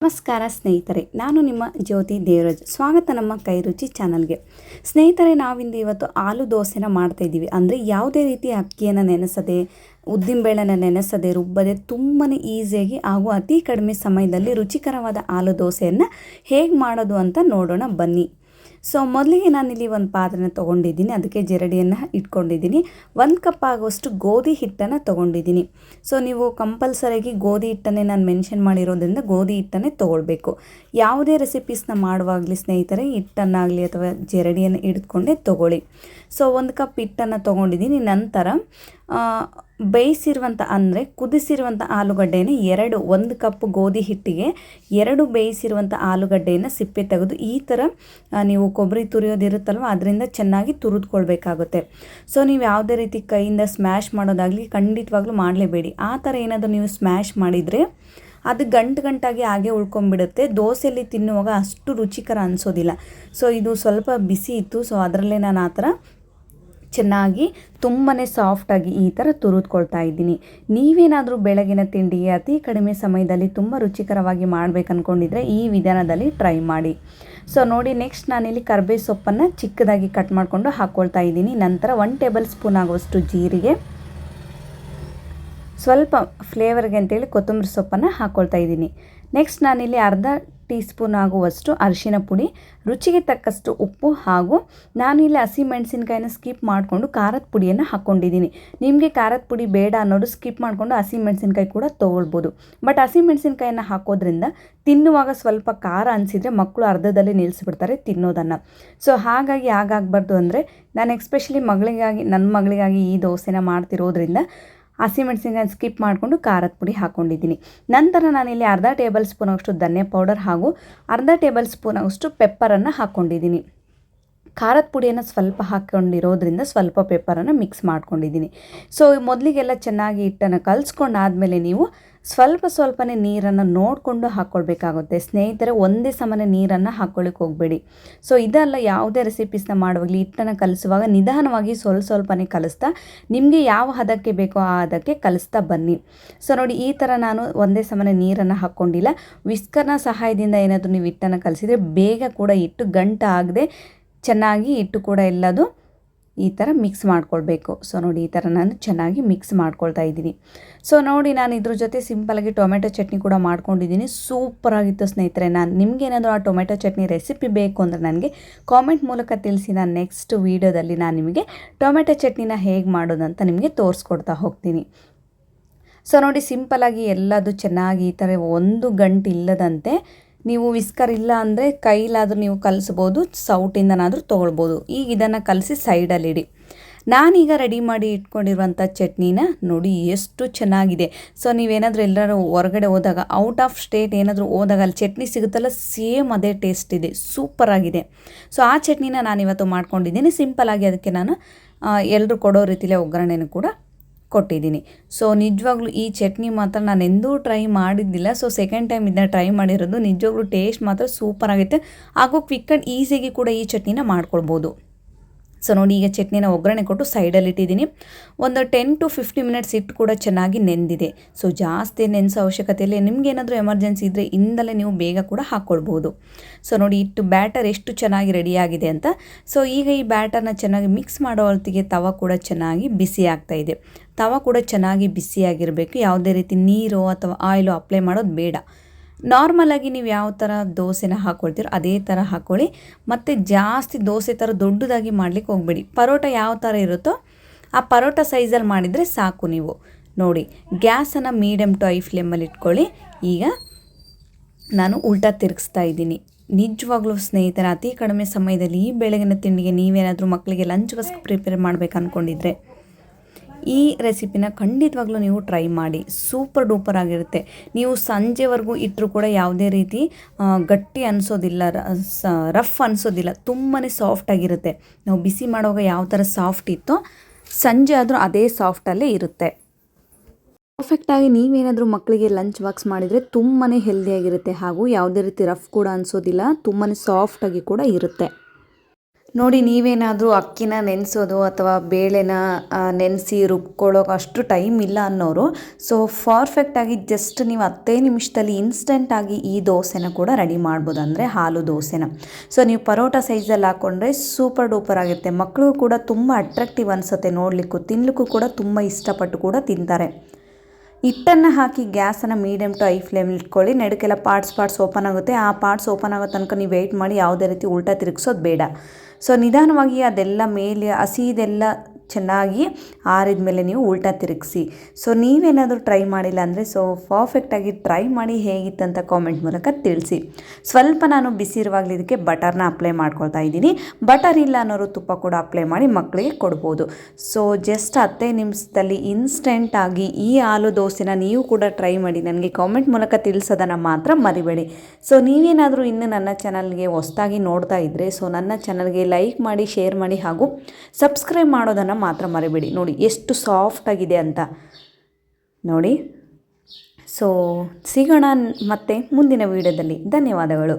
ನಮಸ್ಕಾರ ಸ್ನೇಹಿತರೆ, ನಾನು ನಿಮ್ಮ ಜ್ಯೋತಿ ದೇವರಾಜ್. ಸ್ವಾಗತ ನಮ್ಮ ಕೈರುಚಿ ಚಾನಲ್ಗೆ. ಸ್ನೇಹಿತರೆ, ಇವತ್ತು ಆಲೂ ದೋಸೆನ ಮಾಡ್ತಾಯಿದ್ದೀವಿ. ಅಂದರೆ ಯಾವುದೇ ರೀತಿ ಅಕ್ಕಿಯನ್ನು ನೆನೆಸದೆ, ಉದ್ದಿನಬೇಳೆನ ನೆನೆಸದೆ, ರುಬ್ಬದೆ ತುಂಬಾ ಈಸಿಯಾಗಿ ಹಾಗೂ ಅತಿ ಕಡಿಮೆ ಸಮಯದಲ್ಲಿ ರುಚಿಕರವಾದ ಆಲೂ ದೋಸೆಯನ್ನು ಹೇಗೆ ಮಾಡೋದು ಅಂತ ನೋಡೋಣ ಬನ್ನಿ. ಸೊ ಮೊದಲಿಗೆ ನಾನಿಲ್ಲಿ ಒಂದು ಪಾತ್ರೆನ ತೊಗೊಂಡಿದ್ದೀನಿ. ಅದಕ್ಕೆ ಜರಡಿಯನ್ನು ಇಟ್ಕೊಂಡಿದ್ದೀನಿ. 1 ಕಪ್ ಆಗುವಷ್ಟು ಗೋಧಿ ಹಿಟ್ಟನ್ನು ತೊಗೊಂಡಿದ್ದೀನಿ. ಸೊ ನೀವು ಕಂಪಲ್ಸರಿಯಾಗಿ ಗೋಧಿ ಹಿಟ್ಟನ್ನೇ ನಾನು ಮೆನ್ಷನ್ ಮಾಡಿರೋದ್ರಿಂದ ಗೋಧಿ ಹಿಟ್ಟನ್ನೇ ತೊಗೊಳ್ಬೇಕು. ಯಾವುದೇ ರೆಸಿಪೀಸ್ನ ಮಾಡುವಾಗಲಿ ಸ್ನೇಹಿತರೆ, ಹಿಟ್ಟನ್ನಾಗಲಿ ಅಥವಾ ಜರಡಿಯನ್ನು ಹಿಡಿದುಕೊಂಡೇ ತೊಗೊಳ್ಳಿ. ಸೊ 1 ಕಪ್ ಹಿಟ್ಟನ್ನು ತೊಗೊಂಡಿದ್ದೀನಿ. ನಂತರ ಬೇಯಿಸಿರುವಂಥ ಅಂದರೆ ಕುದಿಸಿರುವಂಥ ಆಲೂಗಡ್ಡೆಯನ್ನು 1 ಕಪ್ ಗೋಧಿ ಹಿಟ್ಟಿಗೆ 2 ಬೇಯಿಸಿರುವಂಥ ಆಲೂಗಡ್ಡೆಯನ್ನು ಸಿಪ್ಪೆ ತೆಗೆದು ಈ ಥರ ನೀವು ಕೊಬ್ಬರಿ ತುರಿಯೋದಿರುತ್ತಲ್ವ ಅದರಿಂದ ಚೆನ್ನಾಗಿ ತುರಿದುಕೊಳ್ಬೇಕಾಗುತ್ತೆ. ಸೊ ನೀವು ಯಾವುದೇ ರೀತಿ ಕೈಯಿಂದ ಸ್ಮ್ಯಾಶ್ ಮಾಡೋದಾಗಲಿ ಖಂಡಿತವಾಗ್ಲೂ ಮಾಡಲೇಬೇಡಿ. ಆ ಥರ ಏನಾದರೂ ನೀವು ಸ್ಮ್ಯಾಶ್ ಮಾಡಿದರೆ ಅದು ಗಂಟಾಗಿ ಹಾಗೆ ಉಳ್ಕೊಂಬಿಡುತ್ತೆ. ದೋಸೆಯಲ್ಲಿ ತಿನ್ನುವಾಗ ಅಷ್ಟು ರುಚಿಕರ ಅನಿಸೋದಿಲ್ಲ. ಸೊ ಇದು ಸ್ವಲ್ಪ ಬಿಸಿ ಇತ್ತು. ಸೊ ಅದರಲ್ಲೇ ನಾನು ಆ ಥರ ಚೆನ್ನಾಗಿ ತುಂಬಾ ಸಾಫ್ಟಾಗಿ ಈ ಥರ ತುರಿದುಕೊಳ್ತಾ ಇದ್ದೀನಿ. ನೀವೇನಾದರೂ ಬೆಳಗಿನ ತಿಂಡಿಗೆ ಅತಿ ಕಡಿಮೆ ಸಮಯದಲ್ಲಿ ತುಂಬ ರುಚಿಕರವಾಗಿ ಮಾಡಬೇಕು ಅಂದ್ಕೊಂಡಿದ್ರೆ ಈ ವಿಧಾನದಲ್ಲಿ ಟ್ರೈ ಮಾಡಿ. ಸೊ ನೋಡಿ, ನೆಕ್ಸ್ಟ್ ನಾನಿಲ್ಲಿ ಕರಿಬೇವು ಸೊಪ್ಪನ್ನು ಚಿಕ್ಕದಾಗಿ ಕಟ್ ಮಾಡಿಕೊಂಡು ಹಾಕ್ಕೊಳ್ತಾ ಇದ್ದೀನಿ. ನಂತರ 1 ಟೇಬಲ್ ಸ್ಪೂನ್ ಆಗುವಷ್ಟು ಜೀರಿಗೆ, ಸ್ವಲ್ಪ ಫ್ಲೇವರ್ಗೆ ಅಂತೇಳಿ ಕೊತ್ತಂಬರಿ ಸೊಪ್ಪನ್ನು ಹಾಕ್ಕೊಳ್ತಾ ಇದ್ದೀನಿ. ನೆಕ್ಸ್ಟ್ ನಾನಿಲ್ಲಿ ಅರ್ಧ ಟೀ ಸ್ಪೂನ್ ಆಗುವಷ್ಟು ಅರಿಶಿನ ಪುಡಿ, ರುಚಿಗೆ ತಕ್ಕಷ್ಟು ಉಪ್ಪು ಹಾಗೂ ನಾನಿಲ್ಲಿ ಹಸಿಮೆಣಸಿನ್ಕಾಯಿನ ಸ್ಕಿಪ್ ಮಾಡಿಕೊಂಡು ಖಾರದ ಪುಡಿಯನ್ನು ಹಾಕ್ಕೊಂಡಿದ್ದೀನಿ. ನಿಮಗೆ ಖಾರದ ಪುಡಿ ಬೇಡ ಅನ್ನೋದು ಸ್ಕಿಪ್ ಮಾಡಿಕೊಂಡು ಹಸಿಮೆಣಸಿನ್ಕಾಯಿ ಕೂಡ ತೊಗೊಳ್ಬೋದು. ಬಟ್ ಹಸಿಮೆಣಸಿನ್ಕಾಯಿನ ಹಾಕೋದ್ರಿಂದ ತಿನ್ನುವಾಗ ಸ್ವಲ್ಪ ಖಾರ ಅನಿಸಿದರೆ ಮಕ್ಕಳು ಅರ್ಧದಲ್ಲಿ ನಿಲ್ಲಿಸ್ಬಿಡ್ತಾರೆ ತಿನ್ನೋದನ್ನು. ಸೊ ಹಾಗಾಗಿ ಆಗಾಗಬಾರ್ದು ಅಂದರೆ ನಾನು ಎಸ್ಪೆಷಲಿ ನನ್ನ ಮಗಳಿಗಾಗಿ ಈ ದೋಸೆನ ಮಾಡ್ತಿರೋದ್ರಿಂದ ಹಸಿಮೆಣಸಿನ್ಕಾಯಿ ಸ್ಕಿಪ್ ಮಾಡಿಕೊಂಡು ಖಾರದ ಪುಡಿ ಹಾಕ್ಕೊಂಡಿದ್ದೀನಿ. ನಂತರ ನಾನಿಲ್ಲಿ ಅರ್ಧ ಟೇಬಲ್ ಸ್ಪೂನ್ ಆಗೋಷ್ಟು ಧನಿಯಾ ಪೌಡರ್ ಹಾಗೂ ಅರ್ಧ ಟೇಬಲ್ ಸ್ಪೂನ್ ಆಗೋಷ್ಟು ಪೆಪ್ಪರನ್ನು ಹಾಕ್ಕೊಂಡಿದ್ದೀನಿ. ಖಾರದ ಪುಡಿಯನ್ನು ಸ್ವಲ್ಪ ಹಾಕ್ಕೊಂಡಿರೋದ್ರಿಂದ ಸ್ವಲ್ಪ ಪೆಪ್ಪರನ್ನು ಮಿಕ್ಸ್ ಮಾಡ್ಕೊಂಡಿದ್ದೀನಿ. ಸೊ ಮೊದಲಿಗೆಲ್ಲ ಚೆನ್ನಾಗಿ ಹಿಟ್ಟನ್ನು ಕಲಿಸ್ಕೊಂಡಾದಮೇಲೆ ನೀವು ಸ್ವಲ್ಪನೇ ನೀರನ್ನು ನೋಡಿಕೊಂಡು ಹಾಕ್ಕೊಳ್ಬೇಕಾಗುತ್ತೆ ಸ್ನೇಹಿತರೆ. ಒಂದೇ ಸಮನೆ ನೀರನ್ನು ಹಾಕ್ಕೊಳ್ಳಿಕ್ಕೆ ಹೋಗಬೇಡಿ. ಸೊ ಇದೆಲ್ಲ ಯಾವುದೇ ರೆಸಿಪೀಸ್ನ ಮಾಡುವಾಗಲಿ ಹಿಟ್ಟನ್ನು ಕಲಿಸುವಾಗ ನಿಧಾನವಾಗಿ ಸ್ವಲ್ಪನೇ ಕಲಿಸ್ತಾ ನಿಮಗೆ ಯಾವ ಹದಕ್ಕೆ ಬೇಕೋ ಆ ಹದಕ್ಕೆ ಕಲಿಸ್ತಾ ಬನ್ನಿ. ಸೊ ನೋಡಿ, ಈ ಥರ ನಾನು ಒಂದೇ ಸಮನೆ ನೀರನ್ನು ಹಾಕ್ಕೊಂಡಿಲ್ಲ. ವಿಸ್ಕರ್ನ ಸಹಾಯದಿಂದ ಏನಾದರೂ ನೀವು ಹಿಟ್ಟನ್ನು ಕಲಿಸಿದರೆ ಬೇಗ ಕೂಡ ಹಿಟ್ಟು ಗಂಟಾಗದೆ ಚೆನ್ನಾಗಿ ಹಿಟ್ಟು ಕೂಡ ಎಲ್ಲದು ಈ ಥರ ಮಿಕ್ಸ್ ಮಾಡ್ಕೊಳ್ಬೇಕು. ಸೊ ನೋಡಿ, ಈ ಥರ ನಾನು ಚೆನ್ನಾಗಿ ಮಿಕ್ಸ್ ಮಾಡ್ಕೊಳ್ತಾ ಇದ್ದೀನಿ. ಸೊ ನೋಡಿ, ನಾನು ಇದ್ರ ಜೊತೆ ಸಿಂಪಲಾಗಿ ಟೊಮೆಟೊ ಚಟ್ನಿ ಕೂಡ ಮಾಡ್ಕೊಂಡಿದ್ದೀನಿ. ಸೂಪರಾಗಿತ್ತು ಸ್ನೇಹಿತರೆ. ನಿಮಗೇನಾದರೂ ಆ ಟೊಮೆಟೊ ಚಟ್ನಿ ರೆಸಿಪಿ ಬೇಕು ಅಂದರೆ ನನಗೆ ಕಾಮೆಂಟ್ ಮೂಲಕ ತಿಳಿಸಿ. ನಾನು ನೆಕ್ಸ್ಟ್ ವೀಡಿಯೋದಲ್ಲಿ ನಾನು ನಿಮಗೆ ಟೊಮೆಟೊ ಚಟ್ನಿನ ಹೇಗೆ ಮಾಡೋದಂತ ನಿಮಗೆ ತೋರಿಸ್ಕೊಡ್ತಾ ಹೋಗ್ತೀನಿ. ಸೊ ನೋಡಿ, ಸಿಂಪಲಾಗಿ ಎಲ್ಲದು ಚೆನ್ನಾಗಿ ಈ ಥರ 1 ಗಂಟೆ ಇಲ್ಲದಂತೆ ನೀವು ವಿಸ್ಕರ್ ಇಲ್ಲ ಅಂದರೆ ಕೈಲಾದರೂ ನೀವು ಕಲಿಸ್ಬೋದು, ಸೌಟಿಂದನಾದರೂ ತೊಗೊಳ್ಬೋದು. ಈಗ ಇದನ್ನು ಕಲಸಿ ಸೈಡಲ್ಲಿಡಿ. ನಾನೀಗ ರೆಡಿ ಮಾಡಿ ಇಟ್ಕೊಂಡಿರುವಂಥ ಚಟ್ನಿನ ನೋಡಿ ಎಷ್ಟು ಚೆನ್ನಾಗಿದೆ. ಸೊ ನೀವೇನಾದರೂ ಎಲ್ಲರೂ ಹೊರಗಡೆ ಹೋದಾಗ, ಔಟ್ ಆಫ್ ಸ್ಟೇಟ್ ಏನಾದರೂ ಹೋದಾಗ ಅಲ್ಲಿ ಚಟ್ನಿ ಸಿಗುತ್ತಲ್ಲ, ಸೇಮ್ ಅದೇ ಟೇಸ್ಟ್ ಇದೆ, ಸೂಪರಾಗಿದೆ. ಸೊ ಆ ಚಟ್ನಿನ ನಾನಿವತ್ತು ಮಾಡ್ಕೊಂಡಿದ್ದೀನಿ. ಸಿಂಪಲಾಗಿ ಅದಕ್ಕೆ ನಾನು ಎಲ್ಲರೂ ಕೊಡೋ ರೀತಿಲೇ ಒಗ್ಗರಣೆನೂ ಕೂಡ ಕೊಟ್ಟಿದ್ದೀನಿ. ಸೊ ನಿಜವಾಗ್ಲೂ ಈ ಚಟ್ನಿ ಮಾತ್ರ ನಾನು ಎಂದೂ ಟ್ರೈ ಮಾಡಿದ್ದಿಲ್ಲ. ಸೊ ಸೆಕೆಂಡ್ ಟೈಮ್ ಇದನ್ನ ಟ್ರೈ ಮಾಡಿರೋದು. ನಿಜವಾಗ್ಲೂ ಟೇಸ್ಟ್ ಮಾತ್ರ ಸೂಪರ್ ಆಗುತ್ತೆ ಹಾಗೂ ಕ್ವಿಕ್ ಆ್ಯಂಡ್ ಈಸಿಯಾಗಿ ಕೂಡ ಈ ಚಟ್ನಿನ ಮಾಡ್ಕೊಳ್ಬೋದು. ಸೊ ನೋಡಿ, ಈಗ ಚಟ್ನಿನ ಒಗ್ಗರಣೆ ಕೊಟ್ಟು ಸೈಡಲ್ಲಿ ಇಟ್ಟಿದ್ದೀನಿ. ಒಂದು 10 to 15 ಮಿನಿಟ್ಸ್ ಇಟ್ಟು ಕೂಡ ಚೆನ್ನಾಗಿ ನೆಂದಿದೆ. ಸೊ ಜಾಸ್ತಿ ನೆನೆಸೋ ಅವಶ್ಯಕತೆ ಇಲ್ಲ. ನಿಮಗೇನಾದರೂ ಎಮರ್ಜೆನ್ಸಿ ಇದ್ದರೆ ಇಂದಲೇ ನೀವು ಬೇಗ ಕೂಡ ಹಾಕ್ಕೊಳ್ಬೋದು. ಸೊ ನೋಡಿ, ಇಟ್ಟು ಬ್ಯಾಟರ್ ಎಷ್ಟು ಚೆನ್ನಾಗಿ ರೆಡಿಯಾಗಿದೆ ಅಂತ. ಸೊ ಈಗ ಈ ಬ್ಯಾಟರ್ನ ಚೆನ್ನಾಗಿ ಮಿಕ್ಸ್ ಮಾಡೋ ಹೊತ್ತಿಗೆ ತವ ಕೂಡ ಚೆನ್ನಾಗಿ ಬಿಸಿ ಆಗ್ತಾಯಿದೆ. ತವ ಕೂಡ ಚೆನ್ನಾಗಿ ಬಿಸಿಯಾಗಿರಬೇಕು. ಯಾವುದೇ ರೀತಿ ನೀರು ಅಥವಾ ಆಯಿಲು ಅಪ್ಲೈ ಮಾಡೋದು ಬೇಡ. ನಾರ್ಮಲಾಗಿ ನೀವು ಯಾವ ಥರ ದೋಸೆನ ಹಾಕ್ಕೊಳ್ತೀರೋ ಅದೇ ಥರ ಹಾಕ್ಕೊಳ್ಳಿ. ಮತ್ತು ಜಾಸ್ತಿ ದೋಸೆ ಥರ ದೊಡ್ಡದಾಗಿ ಮಾಡಲಿಕ್ಕೆ ಹೋಗಬೇಡಿ. ಪರೋಟ ಯಾವ ಥರ ಇರುತ್ತೋ ಆ ಪರೋಟ ಸೈಜಲ್ಲಿ ಮಾಡಿದರೆ ಸಾಕು. ನೀವು ನೋಡಿ, ಗ್ಯಾಸನ್ನು ಮೀಡಿಯಮ್ ಟು ಹೈ ಫ್ಲೇಮಲ್ಲಿ ಇಟ್ಕೊಳ್ಳಿ. ಈಗ ನಾನು ಉಲ್ಟಾ ತಿರುಗಿಸ್ತಾ ಇದ್ದೀನಿ. ನಿಜವಾಗ್ಲೂ ಸ್ನೇಹಿತರೆ, ಅತಿ ಕಡಿಮೆ ಸಮಯದಲ್ಲಿ ಈ ಬೆಳಗಿನ ತಿಂಡಿಗೆ ನೀವೇನಾದರೂ ಮಕ್ಕಳಿಗೆ ಲಂಚ್ ಬಾಕ್ಸ್ ಪ್ರಿಪೇರ್ ಮಾಡಬೇಕು ಅಂದ್ಕೊಂಡಿದ್ರೆ ಈ ರೆಸಿಪಿನ ಖಂಡಿತವಾಗ್ಲೂ ನೀವು ಟ್ರೈ ಮಾಡಿ. ಸೂಪರ್ ಡೂಪರ್ ಆಗಿರುತ್ತೆ. ನೀವು ಸಂಜೆವರೆಗೂ ಇಟ್ಟರೂ ಕೂಡ ಯಾವುದೇ ರೀತಿ ಗಟ್ಟಿ ಅನಿಸೋದಿಲ್ಲ, ರಫ್ ಅನಿಸೋದಿಲ್ಲ. ತುಂಬಾ ಸಾಫ್ಟಾಗಿರುತ್ತೆ. ನಾವು ಬಿಸಿ ಮಾಡುವಾಗ ಯಾವ ಥರ ಸಾಫ್ಟ್ ಇತ್ತೋ ಸಂಜೆ ಆದರೂ ಅದೇ ಸಾಫ್ಟಲ್ಲೇ ಇರುತ್ತೆ. ಪರ್ಫೆಕ್ಟಾಗಿ ನೀವೇನಾದರೂ ಮಕ್ಕಳಿಗೆ ಲಂಚ್ ಬಾಕ್ಸ್ ಮಾಡಿದರೆ ತುಂಬಾ ಹೆಲ್ದಿಯಾಗಿರುತ್ತೆ ಹಾಗೂ ಯಾವುದೇ ರೀತಿ ರಫ್ ಕೂಡ ಅನಿಸೋದಿಲ್ಲ. ತುಂಬಾ ಸಾಫ್ಟಾಗಿ ಕೂಡ ಇರುತ್ತೆ. ನೋಡಿ, ನೀವೇನಾದರೂ ಅಕ್ಕಿನ ನೆನೆಸೋದು ಅಥವಾ ಬೇಳೆನ ನೆನೆಸಿ ರುಬ್ಕೊಳ್ಳೋಕೆ ಅಷ್ಟು ಟೈಮ್ ಇಲ್ಲ ಅನ್ನೋರು, ಸೊ ಪರ್ಫೆಕ್ಟಾಗಿ ಜಸ್ಟ್ ನೀವು 10 ನಿಮಿಷದಲ್ಲಿ ಇನ್ಸ್ಟೆಂಟಾಗಿ ಈ ದೋಸೆನ ಕೂಡ ರೆಡಿ ಮಾಡ್ಬೋದು, ಅಂದರೆ ಹಾಲು ದೋಸೆನ. ಸೊ ನೀವು ಪರೋಟ ಸೈಜಲ್ಲಿ ಹಾಕ್ಕೊಂಡ್ರೆ ಸೂಪರ್ ಡೂಪರ್ ಆಗಿರುತ್ತೆ. ಮಕ್ಕಳಿಗೂ ಕೂಡ ತುಂಬ ಅಟ್ರಾಕ್ಟಿವ್ ಅನಿಸುತ್ತೆ, ನೋಡಲಿಕ್ಕೂ ತಿನ್ನಲಿಕ್ಕೂ ಕೂಡ ತುಂಬ ಇಷ್ಟಪಟ್ಟು ಕೂಡ ತಿಂತಾರೆ. ಹಿಟ್ಟನ್ನು ಹಾಕಿ ಗ್ಯಾಸನ್ನು ಮೀಡಿಯಮ್ ಟು ಹೈ ಫ್ಲೇಮಲ್ಲಿ ಇಟ್ಕೊಳ್ಳಿ. ನಡುಕೆಲ್ಲ ಪಾರ್ಟ್ಸ್ ಓಪನ್ ಆಗುತ್ತೆ. ಆ ಪಾರ್ಟ್ಸ್ ಓಪನ್ ಆಗೋ ತನಕ ನೀವು ವೆಯ್ಟ್ ಮಾಡಿ, ಯಾವುದೇ ರೀತಿ ಉಲ್ಟಾ ತಿರುಗಿಸೋದು ಬೇಡ. ಸೊ ನಿಧಾನವಾಗಿ ಅದೆಲ್ಲ ಮೇಲೆ ಹಸಿದೆಲ್ಲ ಚೆನ್ನಾಗಿ ಆರಿದ ಮೇಲೆ ನೀವು ಉಲ್ಟಾ ತಿರುಗಿಸಿ. ಸೊ ನೀವೇನಾದರೂ ಟ್ರೈ ಮಾಡಿಲ್ಲ ಅಂದರೆ ಸೊ ಪರ್ಫೆಕ್ಟಾಗಿ ಟ್ರೈ ಮಾಡಿ ಹೇಗಿತ್ತಂತ ಕಾಮೆಂಟ್ ಮೂಲಕ ತಿಳಿಸಿ. ಸ್ವಲ್ಪ ನಾನು ಬಿಸಿ ಇರುವಾಗಲೇ ಇದಕ್ಕೆ ಬಟರ್ನ ಅಪ್ಲೈ ಮಾಡ್ಕೊಳ್ತಾ ಇದ್ದೀನಿ. ಬಟರ್ ಇಲ್ಲ ಅನ್ನೋರು ತುಪ್ಪ ಕೂಡ ಅಪ್ಲೈ ಮಾಡಿ ಮಕ್ಕಳಿಗೆ ಕೊಡ್ಬೋದು. ಸೊ ಜಸ್ಟ್ 10 ನಿಮಿಷದಲ್ಲಿ ಇನ್ಸ್ಟೆಂಟಾಗಿ ಈ ಆಲೂ ದೋಸೆನ ನೀವು ಕೂಡ ಟ್ರೈ ಮಾಡಿ ನನಗೆ ಕಾಮೆಂಟ್ ಮೂಲಕ ತಿಳಿಸೋದನ್ನು ಮಾತ್ರ ಮರಿಬೇಡಿ. ಸೊ ನೀವೇನಾದರೂ ಇನ್ನು ನನ್ನ ಚಾನಲ್ಗೆ ಹೊಸದಾಗಿ ನೋಡ್ತಾ ಇದ್ದರೆ ಸೊ ನನ್ನ ಚಾನಲ್ಗೆ ಲೈಕ್ ಮಾಡಿ, ಶೇರ್ ಮಾಡಿ ಹಾಗೂ ಸಬ್ಸ್ಕ್ರೈಬ್ ಮಾಡೋದನ್ನು ಮಾತ್ರ ಮರಿಬೇಡಿ. ನೋಡಿ ಎಷ್ಟು ಸಾಫ್ಟಾಗಿದೆ ಅಂತ ನೋಡಿ. ಸೊ ಸಿಗೋಣ ಮತ್ತೆ ಮುಂದಿನ ವಿಡಿಯೋದಲ್ಲಿ. ಧನ್ಯವಾದಗಳು.